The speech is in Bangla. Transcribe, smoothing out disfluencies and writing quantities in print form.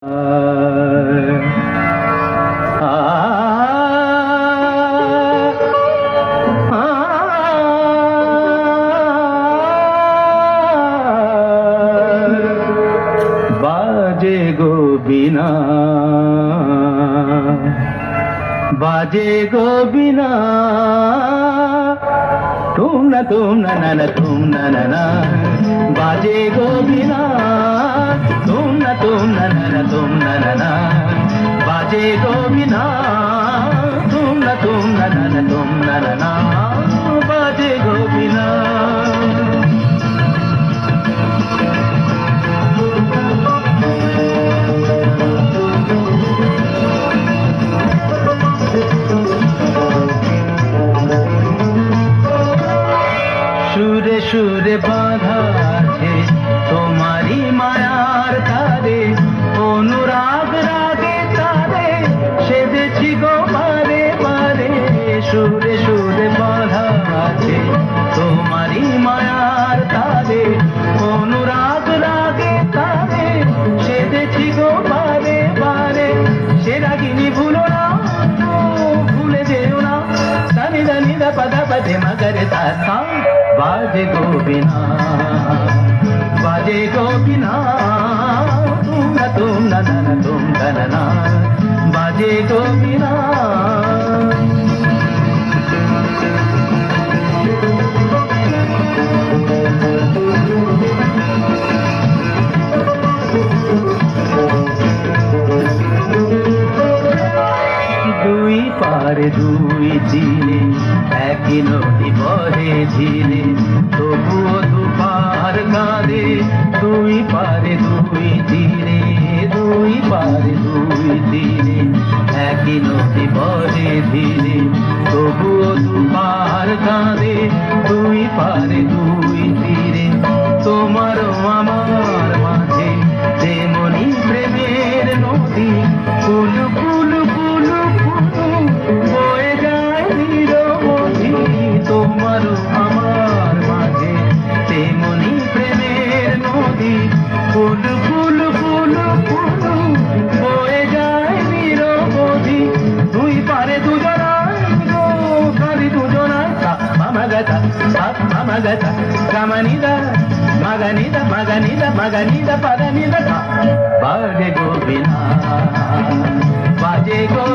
बाजे गो बिना बाजे गो बिना तुम न तुम न बाजे गो बिना तुम न तुम न बाजे गो बिना तुम न तुम न बाजे गो बिना সুরে সুরে বাঁধা আছে তোমারি মায়ার তারে, অনুরাগ রাগে তারে সেদেছি গো বারে বারে। সুরে সুরে বাঁধা আছে তোমারি মায়ার তারে, অনুরাগ রাগে তারে সেদেছি গো বারে বারে। সে রাগিনী ভুলো না, ভুলে যেও না, সানি দানি দা পদা পদে মগরে তা। बाजे गो बिना तुम न तुम न बाजे गो बिना। দুই পারে দুই দিনে একই নদী বহে ধীরে, তবুও দুপার কাঁদে দুই পারে দুই তীরে। দুই পারে দুই দিনে একই নদী বহে ধীরে, তবুও দুপার কাঁদে দুই পারে দুই তীরে। তোমারও আমার মাঝে যেমনি প্রেমের নদী, কুলু কুলু কুলু বয়ে যায় নিরবধি। তোমারও আমার মাঝে তেমনি প্রেমের নদী, কুলু কুলু কুলু কুলু বয়ে যায় নিরবধি। দুই পারে দুজনায় গো খালি দুজনায়, মামাগাতা মামাগাতা গামানিদা মাগানিদা মাগানিদা মাগানিদা পাদানিদা। বাজে গো বিনা বাজে গো